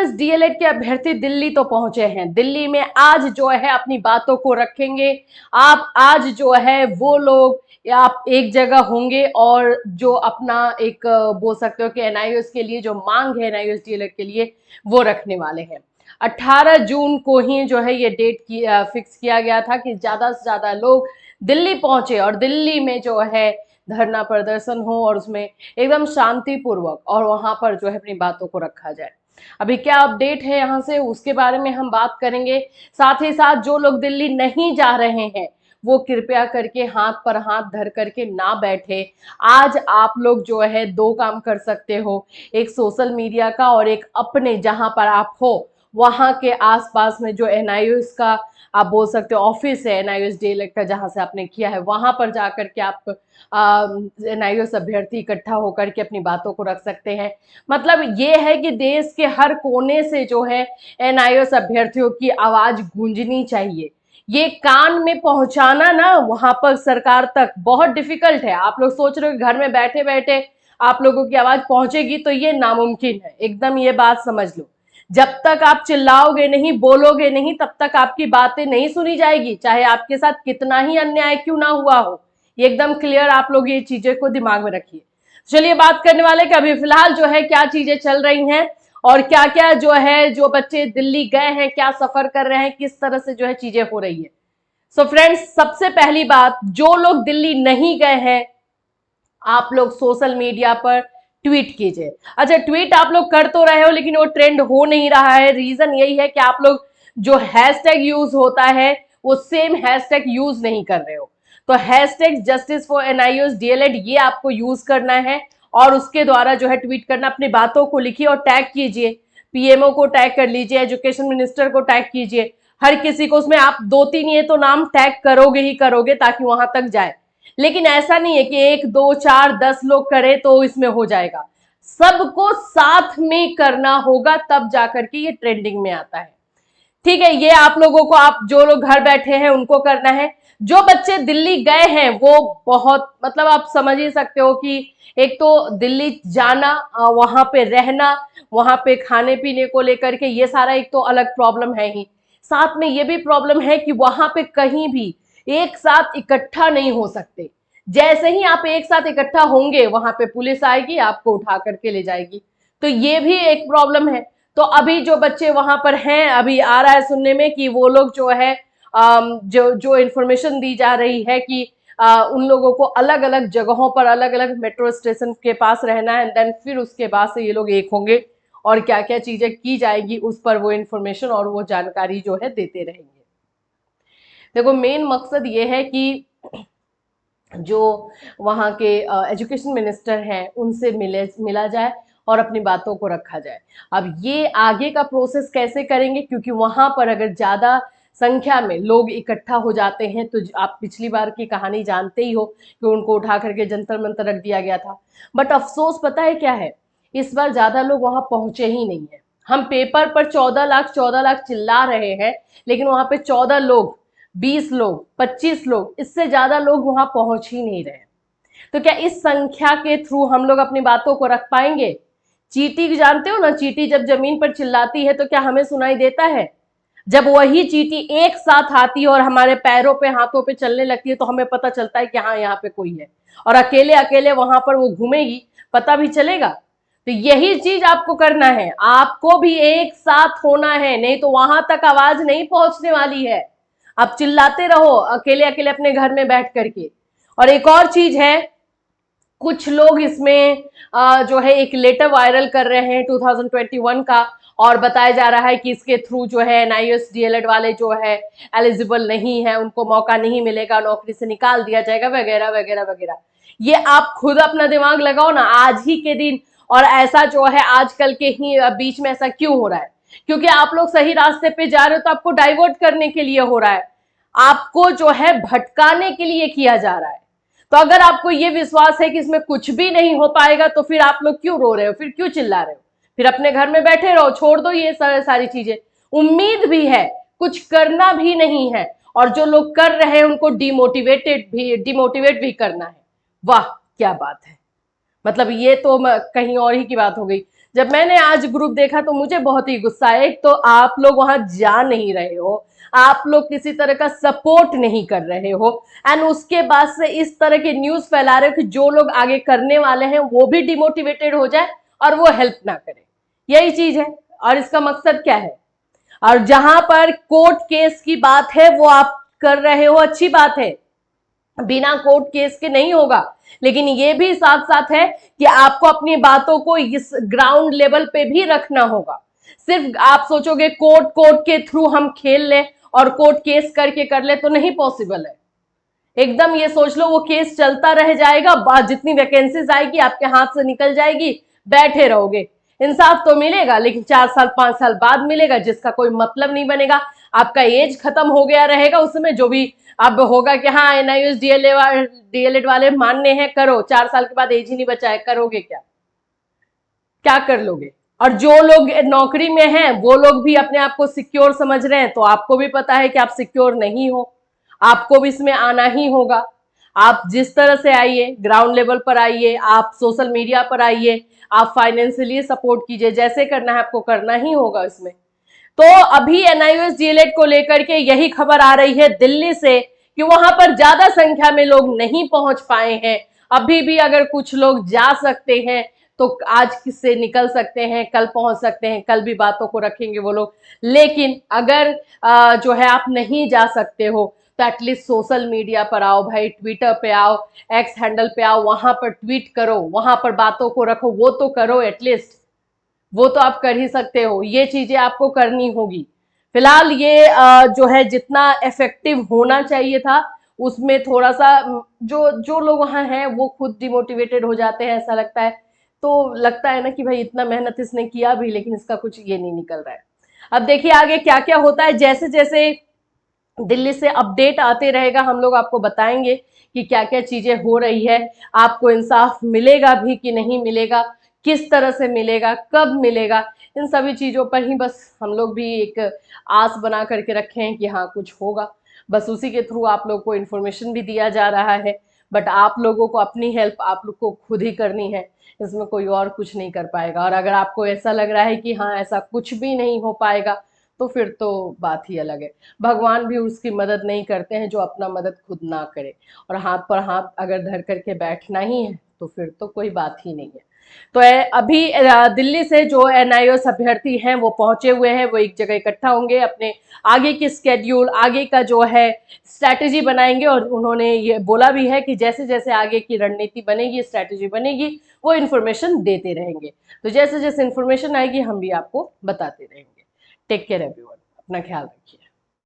NIOS DElEd के अभ्यर्थी दिल्ली तो पहुंचे हैं। दिल्ली में आज जो है अपनी बातों को रखेंगे। आप आज जो है वो लोग आप एक जगह होंगे और जो अपना एक बोल सकते हो कि एनआईओएस के लिए जो मांग है एनआईओएस डीएलएड के लिए वो रखने वाले हैं। 18 जून को ही जो है ये डेट फिक्स किया गया था कि ज्यादा से ज्यादा लोग दिल्ली पहुंचे और दिल्ली में जो है धरना प्रदर्शन हो और उसमें एकदम शांतिपूर्वक और वहां पर जो है अपनी बातों को रखा जाए। अभी क्या अपडेट है यहाँ से उसके बारे में हम बात करेंगे। साथ ही साथ जो लोग दिल्ली नहीं जा रहे हैं वो कृपया करके हाथ पर हाथ धर करके ना बैठे। आज आप लोग जो है दो काम कर सकते हो, एक सोशल मीडिया का और एक अपने जहां पर आप हो वहां के आसपास में जो एनआईओएस का आप बोल सकते हो ऑफिस है एनआईओएस डीएलएड का जहां से आपने किया है वहां पर जाकर के आप एनआईओएस अभ्यर्थी इकट्ठा होकर के अपनी बातों को रख सकते हैं। मतलब ये है कि देश के हर कोने से जो है एनआईओएस अभ्यर्थियों की आवाज गूंजनी चाहिए। ये कान में पहुंचाना ना वहां पर सरकार तक बहुत डिफिकल्ट है। आप लोग सोच रहे हो घर में बैठे बैठे आप लोगों की आवाज पहुंचेगी, तो ये नामुमकिन है एकदम। ये बात समझ लो, जब तक आप चिल्लाओगे नहीं बोलोगे नहीं तब तक आपकी बातें नहीं सुनी जाएगी, चाहे आपके साथ कितना ही अन्याय क्यों ना हुआ हो। ये एकदम क्लियर आप लोग ये चीजें को दिमाग में रखिए। चलिए बात करने वाले कि अभी फिलहाल जो है क्या चीजें चल रही हैं और क्या क्या जो है जो बच्चे दिल्ली गए हैं क्या सफर कर रहे हैं, किस तरह से जो है चीजें हो रही है। सो फ्रेंड्स, सबसे पहली बात, जो लोग दिल्ली नहीं गए हैं आप लोग सोशल मीडिया पर ट्वीट कीजिए। अच्छा, ट्वीट आप लोग कर तो रहे हो लेकिन वो ट्रेंड हो नहीं रहा है। रीजन यही है कि आप लोग जो हैशटैग यूज होता है वो सेम हैशटैग यूज नहीं कर रहे हो। तो hashtag justice for NIOS DElEd ये आपको यूज करना है और उसके द्वारा जो है ट्वीट करना, अपनी बातों को लिखिए और टैग कीजिए। पीएमओ को टैग कर लीजिए, एजुकेशन मिनिस्टर को टैग कीजिए, हर किसी को। उसमें आप 2-3 ये तो नाम टैग करोगे ही करोगे ताकि वहां तक जाए। लेकिन ऐसा नहीं है कि 1, 2, 4, 10 लोग करें तो इसमें हो जाएगा। सबको साथ में करना होगा तब जाकर के ये ट्रेंडिंग में आता है। ठीक है, ये आप लोगों को, आप जो लोग घर बैठे हैं उनको करना है। जो बच्चे दिल्ली गए हैं वो बहुत, मतलब आप समझ ही सकते हो कि एक तो दिल्ली जाना, वहां पे रहना, वहां पे खाने पीने को लेकर के ये सारा एक तो अलग प्रॉब्लम है ही। साथ में ये भी प्रॉब्लम है कि वहां पे कहीं भी एक साथ इकट्ठा नहीं हो सकते। जैसे ही आप एक साथ इकट्ठा होंगे वहां पे पुलिस आएगी, आपको उठा करके ले जाएगी। तो ये भी एक प्रॉब्लम है। तो अभी जो बच्चे वहां पर हैं, अभी आ रहा है सुनने में कि वो लोग जो है जो इंफॉर्मेशन दी जा रही है कि उन लोगों को अलग अलग जगहों पर अलग अलग मेट्रो स्टेशन के पास रहना है, एंड देन फिर उसके बाद से ये लोग एक होंगे और क्या क्या चीजें की जाएगी उस पर वो इंफॉर्मेशन और वो जानकारी जो है देते रहेंगे। देखो, मेन मकसद ये है कि जो वहाँ के एजुकेशन मिनिस्टर हैं उनसे मिला जाए और अपनी बातों को रखा जाए। अब ये आगे का प्रोसेस कैसे करेंगे, क्योंकि वहां पर अगर ज्यादा संख्या में लोग इकट्ठा हो जाते हैं तो आप पिछली बार की कहानी जानते ही हो कि उनको उठा करके जंतर मंतर रख दिया गया था। बट अफसोस पता है क्या है, इस बार ज्यादा लोग वहां पहुंचे ही नहीं है। हम पेपर पर 14 लाख चिल्ला रहे हैं लेकिन वहां पे 14 लोग, 20 लोग, 25 लोग, इससे ज्यादा लोग वहां पहुंच ही नहीं रहे। तो क्या इस संख्या के थ्रू हम लोग अपनी बातों को रख पाएंगे? चींटी जानते हो ना, चींटी जब जमीन पर चिल्लाती है तो क्या हमें सुनाई देता है? जब वही चींटी एक साथ आती है और हमारे पैरों पे हाथों पे चलने लगती है तो हमें पता चलता है कि हाँ यहाँ पे कोई है, और अकेले अकेले वहां पर वो घूमेगी, पता भी चलेगा? तो यही चीज आपको करना है, आपको भी एक साथ होना है, नहीं तो वहां तक आवाज नहीं पहुंचने वाली है। आप चिल्लाते रहो अकेले अकेले अपने घर में बैठ करके। और एक और चीज है, कुछ लोग इसमें जो है एक लेटर वायरल कर रहे हैं 2021 का, और बताया जा रहा है कि इसके थ्रू जो है एनआईओएस डीएलएड वाले जो है एलिजिबल नहीं है, उनको मौका नहीं मिलेगा, नौकरी से निकाल दिया जाएगा वगैरह वगैरह वगैरह। ये आप खुद अपना दिमाग लगाओ ना आज ही के दिन, और ऐसा जो है आजकल के ही बीच में ऐसा क्यों हो रहा है? क्योंकि आप लोग सही रास्ते पे जा रहे हो तो आपको डाइवर्ट करने के लिए हो रहा है, आपको जो है भटकाने के लिए किया जा रहा है। तो अगर आपको ये विश्वास है कि इसमें कुछ भी नहीं हो पाएगा तो फिर आप लोग क्यों रो रहे हो, फिर क्यों चिल्ला रहे हो? फिर अपने घर में बैठे रहो, छोड़ दो ये सारी चीजें। उम्मीद भी है, कुछ करना भी नहीं है, और जो लोग कर रहे हैं उनको डिमोटिवेट भी करना है। वाह क्या बात है, मतलब ये तो कहीं और ही की बात हो गई। जब मैंने आज ग्रुप देखा तो मुझे बहुत ही गुस्सा आया। एक तो आप लोग वहां जा नहीं रहे हो, आप लोग किसी तरह का सपोर्ट नहीं कर रहे हो, एंड उसके बाद से इस तरह की न्यूज फैला रहे हो कि जो लोग आगे करने वाले हैं वो भी डिमोटिवेटेड हो जाए और वो हेल्प ना करे। यही चीज है, और इसका मकसद क्या है? और जहां पर कोर्ट केस की बात है वो आप कर रहे हो, अच्छी बात है, बिना कोर्ट केस के नहीं होगा, लेकिन ये भी साथ साथ है कि आपको अपनी बातों को इस ग्राउंड लेवल पे भी रखना होगा। सिर्फ आप सोचोगे कोर्ट कोर्ट के थ्रू हम खेल ले और कोर्ट केस करके कर ले, तो नहीं पॉसिबल है। एकदम ये सोच लो वो केस चलता रह जाएगा, जितनी वैकेंसीज आएगी आपके हाथ से निकल जाएगी, बैठे रहोगे। इंसाफ तो मिलेगा लेकिन 4 साल 5 साल बाद मिलेगा, जिसका कोई मतलब नहीं बनेगा। आपका एज खत्म हो गया रहेगा उस समय, जो भी अब होगा कि हाँ एनआईयूएस डीएलएड वाले मानने हैं, करो, 4 साल के बाद एज ही नहीं बचा है, करोगे क्या? क्या कर लोगे? और जो लोग नौकरी में हैं वो लोग भी अपने आप को सिक्योर समझ रहे हैं, तो आपको भी पता है कि आप सिक्योर नहीं हो, आपको भी इसमें आना ही होगा। आप जिस तरह से आइए, ग्राउंड लेवल पर आइए, आप सोशल मीडिया पर आइए, आप फाइनेंशियली सपोर्ट कीजिए, जैसे करना है आपको करना ही होगा इसमें। तो अभी एनआईयूएस डीएलएड को लेकर के यही खबर आ रही है दिल्ली से कि वहां पर ज्यादा संख्या में लोग नहीं पहुंच पाए हैं। अभी भी अगर कुछ लोग जा सकते हैं तो आज से निकल सकते हैं, कल पहुंच सकते हैं, कल भी बातों को रखेंगे वो लोग। लेकिन अगर जो है आप नहीं जा सकते हो तो एटलीस्ट सोशल मीडिया पर आओ भाई, ट्विटर पे आओ, एक्स हैंडल पे आओ, वहां पर ट्वीट करो, वहां पर बातों को रखो, वो तो करो एटलीस्ट। वो तो आप कर ही सकते हो, ये चीजें आपको करनी होगी। फिलहाल ये जो है जितना इफेक्टिव होना चाहिए था उसमें थोड़ा सा जो जो लोग वहां हैं वो खुद डिमोटिवेटेड हो जाते हैं, ऐसा लगता है। तो लगता है ना कि भाई इतना मेहनत इसने किया भी लेकिन इसका कुछ ये नहीं निकल रहा है। अब देखिए आगे क्या क्या होता है, जैसे जैसे दिल्ली से अपडेट आते रहेगा हम लोग आपको बताएंगे कि क्या क्या चीजें हो रही है, आपको इंसाफ मिलेगा भी कि नहीं मिलेगा, किस तरह से मिलेगा, कब मिलेगा, इन सभी चीजों पर ही बस हम लोग भी एक आस बना करके रखे हैं कि हाँ कुछ होगा। बस उसी के थ्रू आप लोग को इन्फॉर्मेशन भी दिया जा रहा है, बट आप लोगों को अपनी हेल्प आप लोग को खुद ही करनी है, इसमें कोई और कुछ नहीं कर पाएगा। और अगर आपको ऐसा लग रहा है कि हाँ ऐसा कुछ भी नहीं हो पाएगा तो फिर तो बात ही अलग है। भगवान भी उसकी मदद नहीं करते हैं जो अपना मदद खुद ना करे, और हाथ पर हाथ अगर धर करके बैठना ही है तो फिर तो कोई बात ही नहीं है। तो अभी दिल्ली से जो एनआईओएस अभ्यर्थी हैं वो पहुंचे हुए हैं, वो एक जगह इकट्ठा होंगे, अपने आगे की स्केड्यूल, आगे का जो है स्ट्रैटेजी बनाएंगे, और उन्होंने ये बोला भी है कि जैसे जैसे आगे की रणनीति बनेगी, स्ट्रैटेजी बनेगी, वो इन्फॉर्मेशन देते रहेंगे। तो जैसे जैसे इन्फॉर्मेशन आएगी हम भी आपको बताते रहेंगे। टेक केयर एवरीवन, अपना ख्याल रखिए।